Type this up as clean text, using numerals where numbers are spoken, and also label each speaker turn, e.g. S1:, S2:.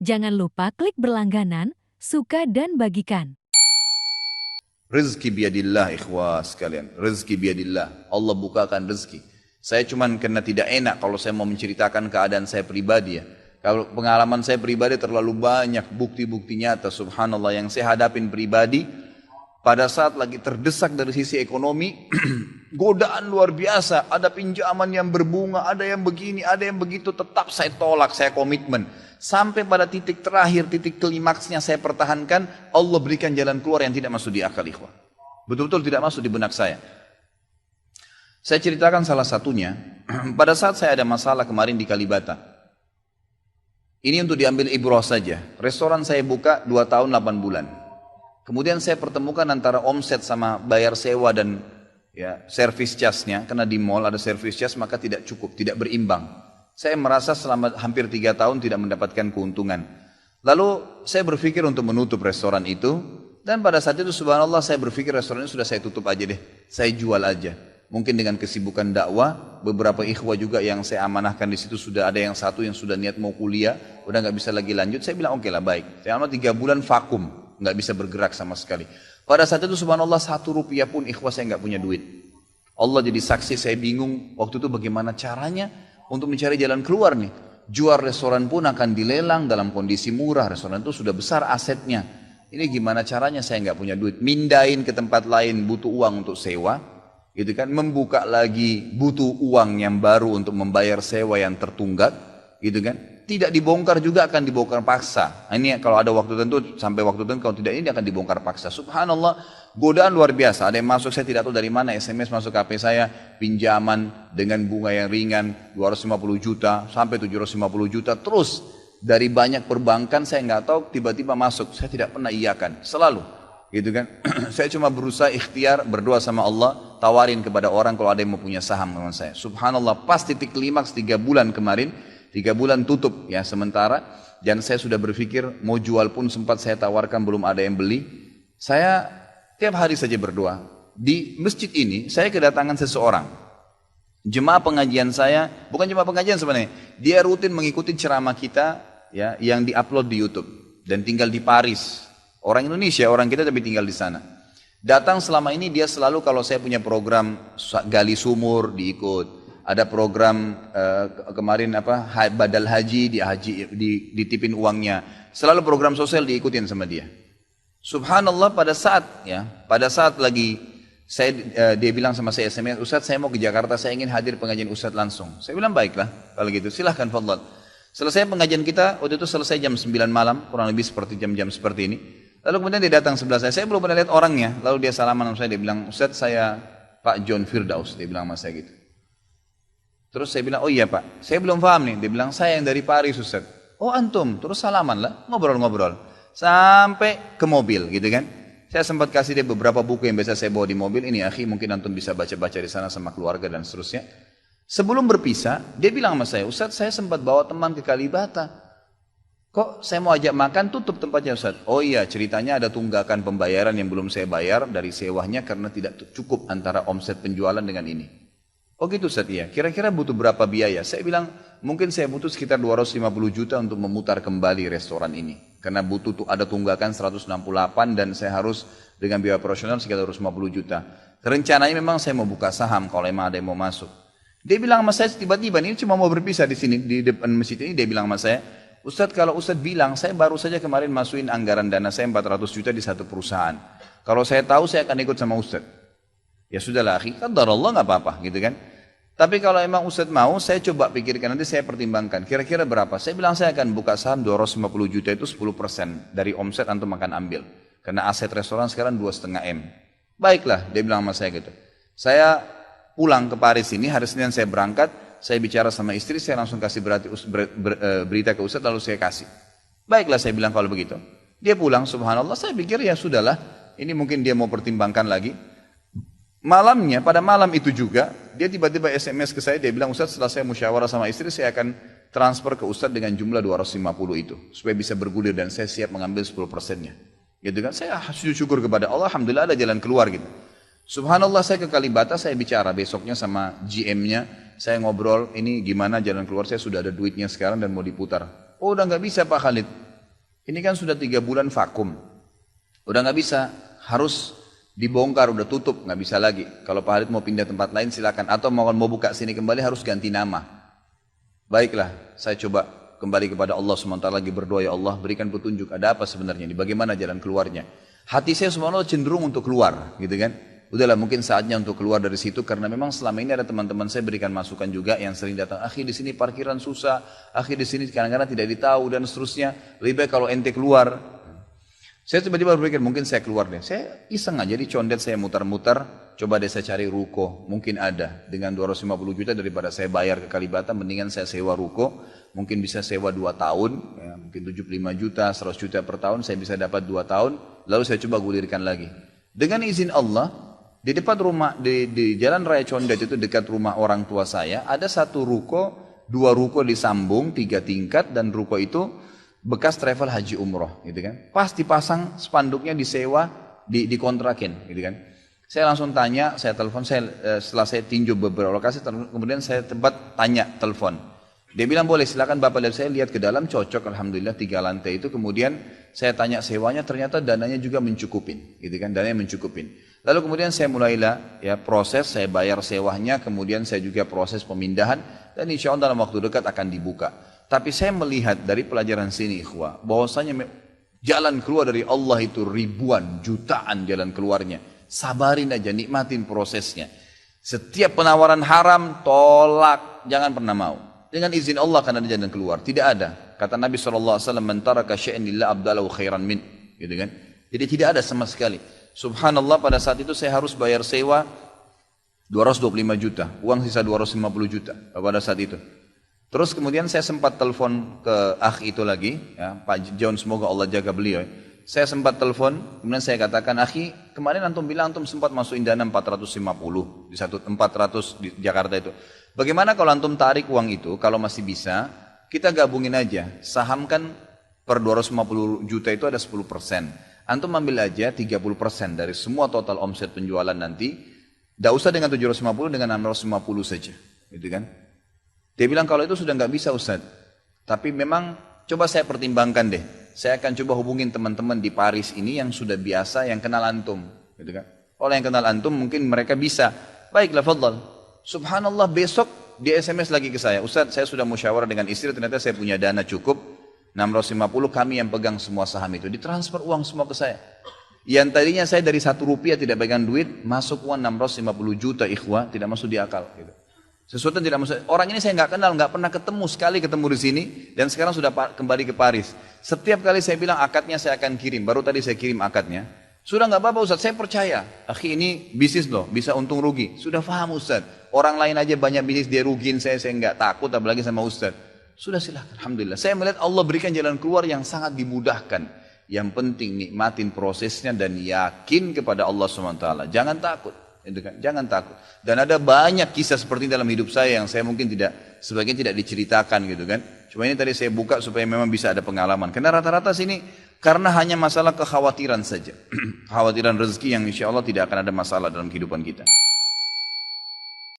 S1: Jangan lupa klik berlangganan, suka dan bagikan.
S2: Rezeki biadillah ikhwah sekalian. Rezeki biadillah. Allah bukakan rezeki. Saya cuman karena tidak enak kalau saya mau menceritakan keadaan saya pribadi ya. Kalau pengalaman saya pribadi terlalu banyak bukti-bukti nyata subhanallah yang saya hadapin pribadi. Pada saat lagi terdesak dari sisi ekonomi, godaan luar biasa. Ada pinjaman yang berbunga, ada yang begini, ada yang begitu. Tetap saya tolak, saya komitmen. Sampai pada titik terakhir, titik klimaksnya saya pertahankan. Allah berikan jalan keluar yang tidak masuk di akal ikhwah. Betul-betul tidak masuk di benak saya. Saya ceritakan salah satunya. Pada saat saya ada masalah kemarin di Kalibata. Ini untuk diambil ibrah saja. Restoran saya buka 2 tahun 8 bulan. Kemudian saya pertemukan antara omset sama bayar sewa dan ya service charge-nya. Karena di mall ada service charge maka tidak cukup, tidak berimbang. Saya merasa selama hampir 3 tahun tidak mendapatkan keuntungan. Lalu saya berpikir untuk menutup restoran itu. Dan pada saat itu subhanallah saya berpikir restoran ini sudah saya tutup aja deh. Saya jual aja. Mungkin dengan kesibukan dakwah, beberapa ikhwah juga yang saya amanahkan di situ sudah ada yang satu yang sudah niat mau kuliah, udah nggak bisa lagi lanjut. Saya bilang oke lah baik. Saya 3 bulan vakum, nggak bisa bergerak sama sekali. Pada saat itu subhanallah 1 rupiah pun ikhwah saya nggak punya duit. Allah jadi saksi saya bingung waktu itu bagaimana caranya untuk mencari jalan keluar nih. Jual restoran pun akan dilelang dalam kondisi murah. Restoran itu sudah besar asetnya. Ini gimana caranya saya nggak punya duit. Mindahin ke tempat lain butuh uang untuk sewa. Gitu kan, membuka lagi butuh uang yang baru untuk membayar sewa yang tertunggak, gitu kan. Tidak dibongkar juga akan dibongkar paksa. Nah, ini kalau ada waktu tentu sampai waktu tentu, kalau tidak ini akan dibongkar paksa. Subhanallah, godaan luar biasa. Ada yang masuk saya tidak tahu dari mana, SMS masuk ke HP saya, pinjaman dengan bunga yang ringan 250 juta sampai 750 juta terus dari banyak perbankan saya nggak tahu tiba-tiba masuk. Saya tidak pernah iyakan, selalu. Gitu kan. Saya cuma berusaha ikhtiar berdoa sama Allah, tawarin kepada orang kalau ada yang mau punya saham dengan saya. Subhanallah, pas titik klimaks 3 bulan kemarin, 3 bulan tutup ya sementara, dan saya sudah berpikir mau jual pun sempat saya tawarkan belum ada yang beli. Saya tiap hari saja berdoa. Di masjid ini saya kedatangan seseorang. Jemaah pengajian saya, bukan jemaah pengajian sebenarnya. Dia rutin mengikuti ceramah kita ya yang diupload di YouTube dan tinggal di Paris. Orang Indonesia, orang kita tapi tinggal di sana. Datang selama ini dia selalu kalau saya punya program gali sumur diikut. Ada program kemarin badal haji ditipin uangnya. Selalu program sosial diikutin sama dia. Subhanallah pada saat lagi dia bilang sama saya SMS, Ustadz saya mau ke Jakarta, saya ingin hadir pengajian Ustadz langsung. Saya bilang baiklah kalau gitu silahkan fadhal. Selesai pengajian kita waktu itu selesai jam 9 malam kurang lebih seperti jam-jam seperti ini. Lalu kemudian dia datang sebelah saya belum pernah lihat orangnya. Lalu dia salaman sama saya, dia bilang, Ustadz saya Pak John Firdaus, dia bilang sama saya gitu. Terus saya bilang, oh iya Pak, saya belum paham nih. Dia bilang, saya yang dari Paris Ustadz. Oh antum, terus salaman lah, ngobrol-ngobrol. Sampai ke mobil gitu kan. Saya sempat kasih dia beberapa buku yang biasa saya bawa di mobil. Ini akhi mungkin antum bisa baca-baca di sana sama keluarga dan seterusnya. Sebelum berpisah, dia bilang sama saya, Ustadz saya sempat bawa teman ke Kalibata. Kok saya mau ajak makan tutup tempatnya Ustaz? Oh iya ceritanya ada tunggakan pembayaran yang belum saya bayar dari sewanya karena tidak cukup antara omset penjualan dengan ini. Oh gitu Ustaz iya. Kira-kira butuh berapa biaya? Saya bilang mungkin saya butuh sekitar 250 juta untuk memutar kembali restoran ini. Karena butuh ada tunggakan 168 dan saya harus dengan biaya operasional sekitar 250 juta. Rencananya memang saya mau buka saham kalau memang ada yang mau masuk. Dia bilang sama saya tiba-tiba ini cuma mau berpisah di sini di depan masjid ini dia bilang sama saya, Ustadz kalau Ustadz bilang saya baru saja kemarin masukin anggaran dana saya 400 juta di satu perusahaan. Kalau saya tahu saya akan ikut sama Ustadz. Ya sudahlah akhi, qadarullah nggak apa-apa gitu kan. Tapi kalau emang Ustadz mau saya coba pikirkan nanti saya pertimbangkan. Kira-kira berapa? Saya bilang saya akan buka saham 250 juta itu 10% dari omset antum akan ambil. Karena aset restoran sekarang 2,5 M. Baiklah dia bilang sama saya gitu. Saya pulang ke Paris ini hari Senin saya berangkat. Saya bicara sama istri, saya langsung kasih berita ke Ustadz lalu saya kasih. Baiklah saya bilang kalau begitu. Dia pulang subhanallah, saya pikir ya sudahlah. Ini mungkin dia mau pertimbangkan lagi. Malamnya, pada malam itu juga, dia tiba-tiba SMS ke saya, dia bilang Ustadz setelah saya musyawarah sama istri, saya akan transfer ke Ustadz dengan jumlah 250 itu. Supaya bisa bergulir dan saya siap mengambil 10%-nya. Gitu kan, saya sujud syukur kepada Allah, alhamdulillah ada jalan keluar gitu. Subhanallah saya ke Kalibata, saya bicara besoknya sama GM-nya, saya ngobrol, ini gimana jalan keluar, saya sudah ada duitnya sekarang dan mau diputar. Oh udah nggak bisa Pak Khalid, Ini kan sudah 3 bulan vakum. Udah nggak bisa, harus dibongkar, udah tutup, nggak bisa lagi. Kalau Pak Halid mau pindah tempat lain silakan, atau mau buka sini kembali harus ganti nama. Baiklah, saya coba kembali kepada Allah SWT lagi berdoa, ya Allah berikan petunjuk, ada apa sebenarnya ini, bagaimana jalan keluarnya. Hati saya subhanallah cenderung untuk keluar, gitu kan. Udahlah mungkin saatnya untuk keluar dari situ, karena memang selama ini ada teman-teman saya berikan masukan juga yang sering datang, akhi di sini parkiran susah, akhi di sini kadang-kadang tidak ditahu dan seterusnya, lebih baik kalau ente keluar. Saya tiba-tiba berpikir mungkin saya keluar deh, saya iseng aja di condet saya mutar-mutar, coba deh saya cari ruko, mungkin ada, dengan 250 juta daripada saya bayar ke Kalibata, mendingan saya sewa ruko, mungkin bisa sewa 2 tahun, ya, mungkin 75 juta, 100 juta per tahun, saya bisa dapat 2 tahun, lalu saya coba gulirkan lagi. Dengan izin Allah, di depan rumah, di Jalan Raya Condet itu dekat rumah orang tua saya, ada 1 ruko, 2 ruko disambung, 3 tingkat, dan ruko itu bekas travel haji umroh, gitu kan. Pas dipasang spanduknya disewa, dikontrakin, gitu kan. Saya langsung tanya, saya telepon, setelah saya tinjau beberapa lokasi, kemudian saya tanya telepon. Dia bilang boleh, silakan Bapak lihat, saya lihat ke dalam, cocok, alhamdulillah 3 lantai itu. Kemudian saya tanya sewanya, ternyata dananya juga mencukupin, gitu kan, dananya mencukupin. Lalu kemudian saya mulailah ya proses, saya bayar sewanya, kemudian saya juga proses pemindahan, dan insya Allah dalam waktu dekat akan dibuka. Tapi saya melihat dari pelajaran sini ikhwah, bahwasanya jalan keluar dari Allah itu ribuan, jutaan jalan keluarnya. Sabarin aja, nikmatin prosesnya. Setiap penawaran haram, tolak, jangan pernah mau. Dengan izin Allah akan ada jalan keluar. Tidak ada. Kata Nabi SAW, "Man taraka syai'an lillah abdalahu khairan min." Gitu kan? Jadi tidak ada sama sekali. Subhanallah, pada saat itu saya harus bayar sewa 225 juta. Uang sisa 250 juta pada saat itu. Terus kemudian saya sempat telepon ke akh itu lagi, ya, Pak John, semoga Allah jaga beliau. Saya sempat telepon, kemudian saya katakan, akhi, kemarin antum bilang antum sempat masukin dana 450 di 400 di Jakarta itu. Bagaimana kalau antum tarik uang itu, kalau masih bisa, kita gabungin aja. Saham kan per 250 juta itu ada 10%. Antum ambil aja 30% dari semua total omset penjualan nanti. Tidak usah dengan 750, dengan 650 saja. Gitu kan? Dia bilang kalau itu sudah nggak bisa Ustaz. Tapi memang coba saya pertimbangkan deh. Saya akan coba hubungin teman-teman di Paris ini yang sudah biasa, yang kenal antum. Gitu kan? Kalau yang kenal antum mungkin mereka bisa. Baiklah, fadhal. Subhanallah, besok dia SMS lagi ke saya. Ustaz, saya sudah musyawarah dengan istri, ternyata saya punya dana cukup. 650, kami yang pegang semua saham itu. Ditransfer uang semua ke saya. Yang tadinya saya dari 1 rupiah tidak pegang duit, masuk uang 650 juta ikhwah, tidak masuk di akal. Gitu. Sesuatu yang tidak masuk. Orang ini saya nggak kenal, nggak pernah ketemu, sekali ketemu di sini, dan sekarang sudah kembali ke Paris. Setiap kali saya bilang akadnya saya akan kirim, baru tadi saya kirim akadnya. Sudah nggak apa-apa Ustaz, saya percaya. Akhi, ini bisnis loh, bisa untung rugi. Sudah paham Ustaz. Orang lain aja banyak bisnis dia rugiin saya nggak takut, apalagi sama Ustaz. Sudah silakan, alhamdulillah. Saya melihat Allah berikan jalan keluar yang sangat dimudahkan. Yang penting nikmatin prosesnya dan yakin kepada Allah SWT. Jangan takut. Jangan takut. Dan ada banyak kisah seperti ini dalam hidup saya yang saya mungkin sebagian tidak diceritakan gitu kan. Cuma ini tadi saya buka supaya memang bisa ada pengalaman. Karena rata-rata sini karena hanya masalah kekhawatiran saja. Kekhawatiran rezeki yang insya Allah tidak akan ada masalah dalam kehidupan kita.